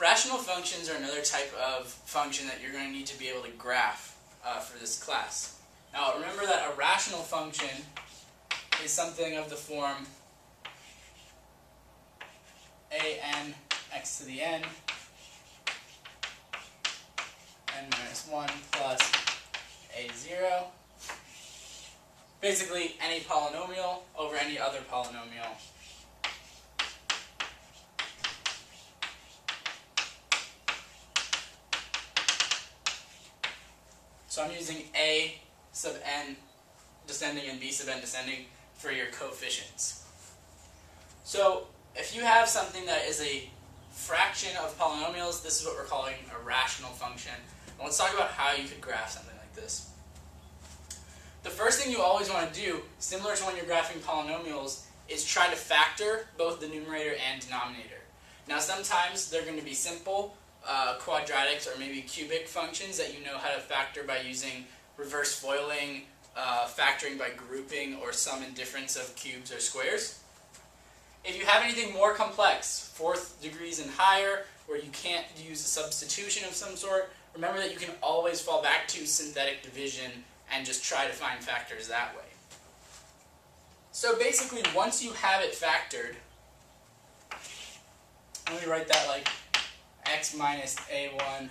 Rational functions are another type of function that you're going to need to be able to graph for this class. Now remember that a rational function is something of the form a(n) x to the n, n minus 1 plus a0. Basically any polynomial over any other polynomial. So I'm using a sub n descending and b sub n descending for your coefficients. So if you have something that is a fraction of polynomials, this is what we're calling a rational function. And let's talk about how you could graph something like this. The first thing you always want to do, similar to when you're graphing polynomials, is try to factor both the numerator and denominator. Now sometimes they're going to be simple, quadratics or maybe cubic functions that you know how to factor by using reverse foiling, factoring by grouping, or sum and difference of cubes or squares. If you have anything more complex, fourth degrees and higher, where you can't use a substitution of some sort, remember that you can always fall back to synthetic division and just try to find factors that way. So basically, once you have it factored, let me write that like x minus a1,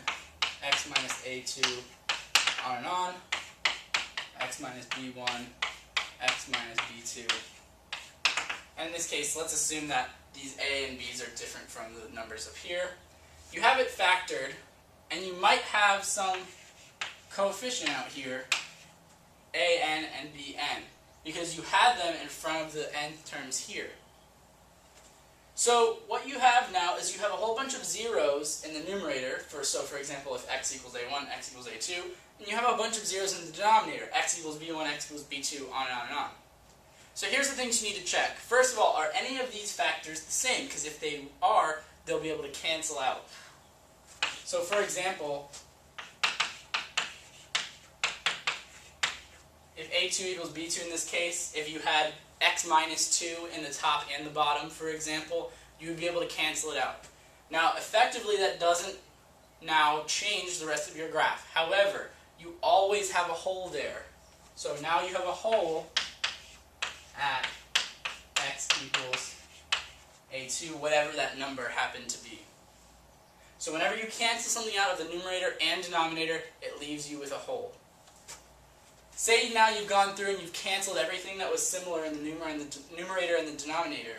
x minus a2, on and on, x minus b1, x minus b2. And in this case, let's assume that these a and b's are different from the numbers up here. You have it factored, and you might have some coefficient out here, a(n) and b(n), because you have them in front of the nth terms here. So what you have now is you have a whole bunch of zeros in the numerator, so for example if x equals a1, x equals a2, and you have a bunch of zeros in the denominator, x equals b1, x equals b2, on and on and on. So here's the things you need to check. First of all, are any of these factors the same? Because if they are, they'll be able to cancel out. So for example, if a2 equals b2 in this case, if you had x minus 2 in the top and the bottom, for example, you would be able to cancel it out. Now, effectively, that doesn't now change the rest of your graph. However, you always have a hole there. So now you have a hole at x equals a2, whatever that number happened to be. So whenever you cancel something out of the numerator and denominator, it leaves you with a hole. Say now you've gone through and you've canceled everything that was similar in the numerator and the denominator.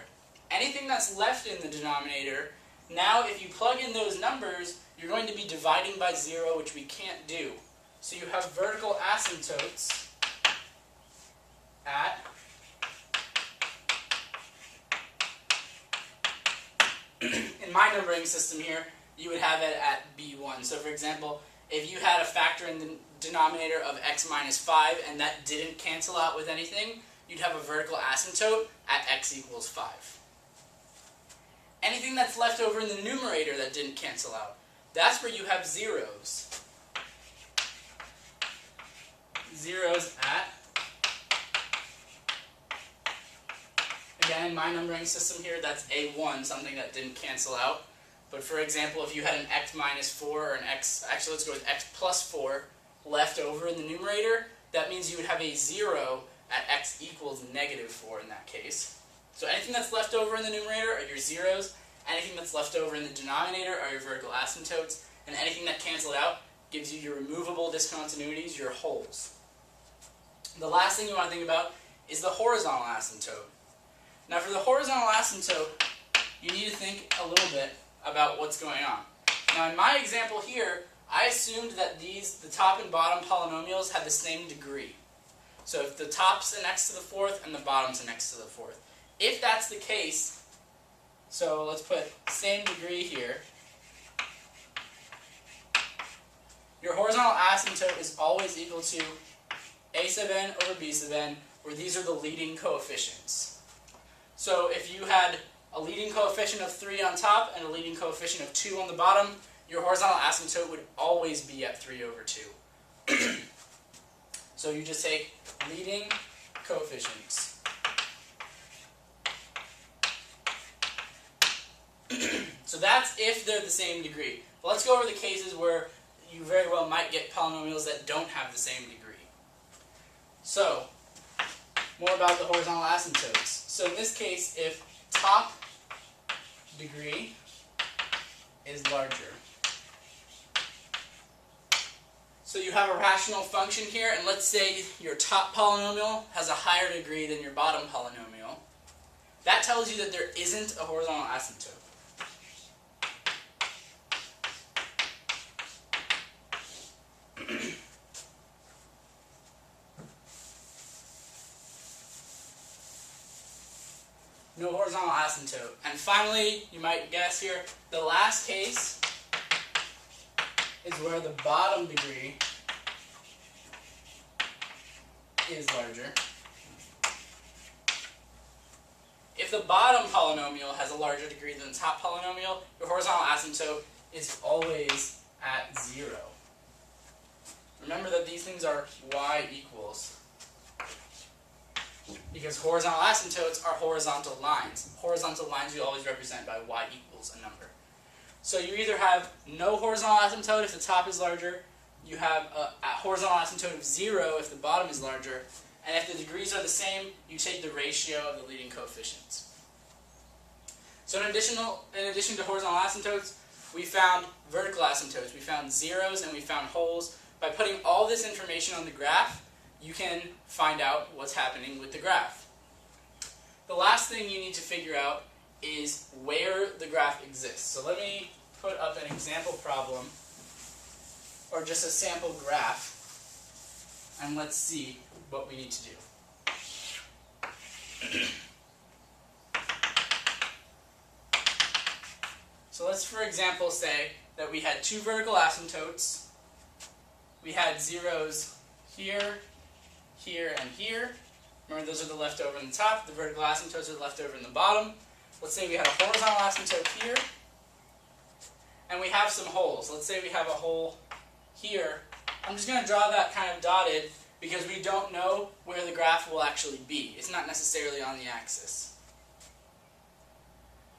Anything that's left in the denominator, now if you plug in those numbers, you're going to be dividing by 0, which we can't do. So you have vertical asymptotes at in my numbering system here, you would have it at b1. So for example, if you had a factor in the denominator of x minus 5 and that didn't cancel out with anything, you'd have a vertical asymptote at x equals 5. Anything that's left over in the numerator that didn't cancel out, that's where you have zeros. Zeros at, again in my numbering system here, that's a1, something that didn't cancel out. But for example, if you had an x minus 4 or an x, actually let's go with x plus 4 left over in the numerator, that means you would have a 0 at x equals negative 4 in that case. So anything that's left over in the numerator are your zeros, anything that's left over in the denominator are your vertical asymptotes, and anything that canceled out gives you your removable discontinuities, your holes. The last thing you want to think about is the horizontal asymptote. Now for the horizontal asymptote, you need to think a little bit about what's going on. Now in my example here, I assumed that the top and bottom polynomials had the same degree. So if the top's an x to the fourth and the bottom's an x to the fourth. If that's the case, so let's put same degree here, your horizontal asymptote is always equal to a sub n over b sub n, where these are the leading coefficients. So if you had a leading coefficient of 3 on top and a leading coefficient of 2 on the bottom, your horizontal asymptote would always be at 3 over 2. So you just take leading coefficients. So that's if they're the same degree. But let's go over the cases where you very well might get polynomials that don't have the same degree. So, more about the horizontal asymptotes. So in this case, if top degree is larger. So you have a rational function here, and let's say your top polynomial has a higher degree than your bottom polynomial. That tells you that there isn't a horizontal asymptote. No horizontal asymptote. And finally, you might guess here, the last case is where the bottom degree is larger. If the bottom polynomial has a larger degree than the top polynomial, your horizontal asymptote is always at 0. Remember that these things are y equals. Because horizontal asymptotes are horizontal lines. Horizontal lines you always represent by y equals a number. So you either have no horizontal asymptote if the top is larger, you have a horizontal asymptote of 0 if the bottom is larger, and if the degrees are the same, you take the ratio of the leading coefficients. So in addition to horizontal asymptotes, we found vertical asymptotes. We found zeros and we found holes. By putting all this information on the graph, you can find out what's happening with the graph. The last thing you need to figure out is where the graph exists. So let me put up an example problem, or just a sample graph, and let's see what we need to do. So let's, for example, say that we had two vertical asymptotes. We had zeros here, here, and here. Remember, those are the leftover in the top. The vertical asymptotes are the leftover in the bottom. Let's say we had a horizontal asymptote here, and we have some holes. Let's say we have a hole here. I'm just going to draw that kind of dotted because we don't know where the graph will actually be. It's not necessarily on the axis.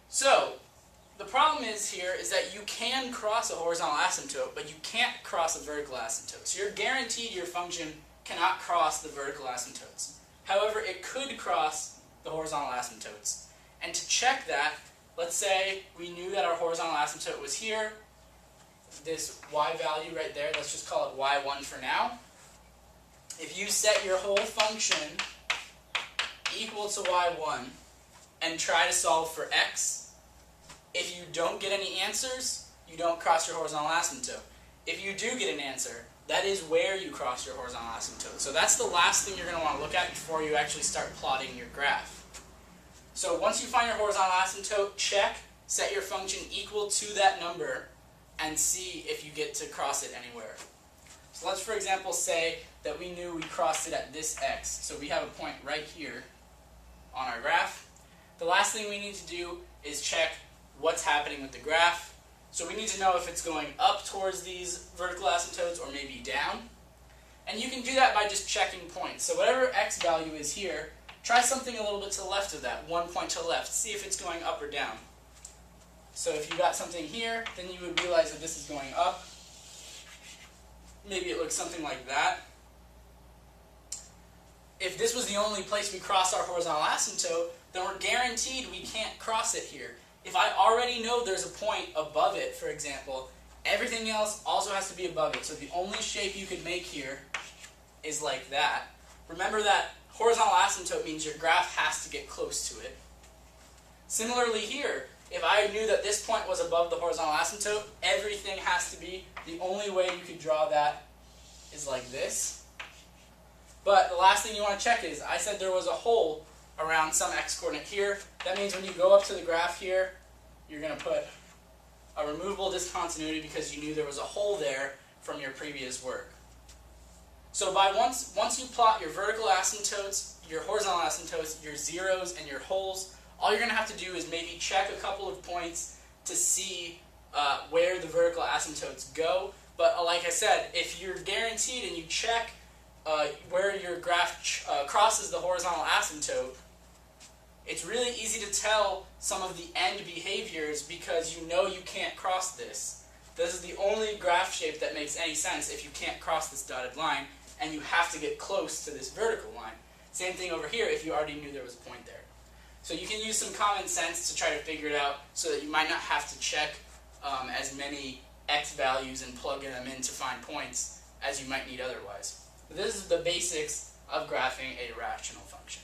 So, the problem is that you can cross a horizontal asymptote, but you can't cross a vertical asymptote. So you're guaranteed your function cannot cross the vertical asymptotes. However, it could cross the horizontal asymptotes. And to check that, let's say we knew that our horizontal asymptote was here. This y value right there, let's just call it y1 for now. If you set your whole function equal to y1 and try to solve for x, if you don't get any answers, you don't cross your horizontal asymptote. If you do get an answer, that is where you cross your horizontal asymptote. So that's the last thing you're going to want to look at before you actually start plotting your graph. So once you find your horizontal asymptote, check, set your function equal to that number, and see if you get to cross it anywhere. So let's, for example, say that we knew we crossed it at this x. So we have a point right here on our graph. The last thing we need to do is check what's happening with the graph. So we need to know if it's going up towards these vertical asymptotes or maybe down. And you can do that by just checking points. So whatever x value is here, try something a little bit to the left of that, 1 point to the left. See if it's going up or down. So if you got something here, then you would realize that this is going up. Maybe it looks something like that. If this was the only place we crossed our horizontal asymptote, then we're guaranteed we can't cross it here. If I already know there's a point above it, for example, everything else also has to be above it. So the only shape you could make here is like that. Remember that horizontal asymptote means your graph has to get close to it. Similarly here, if I knew that this point was above the horizontal asymptote, everything has to be, the only way you could draw that is like this. But the last thing you want to check is, I said there was a hole around some x-coordinate here. That means when you go up to the graph here, you're going to put a removable discontinuity because you knew there was a hole there from your previous work. So once you plot your vertical asymptotes, your horizontal asymptotes, your zeros, and your holes, all you're going to have to do is maybe check a couple of points to see where the vertical asymptotes go. But like I said, if you're guaranteed and you check where your graph crosses the horizontal asymptote, it's really easy to tell some of the end behaviors because you know you can't cross this. This is the only graph shape that makes any sense if you can't cross this dotted line, and you have to get close to this vertical line. Same thing over here if you already knew there was a point there. So you can use some common sense to try to figure it out so that you might not have to check as many x values and plug them in to find points as you might need otherwise. This is the basics of graphing a rational function.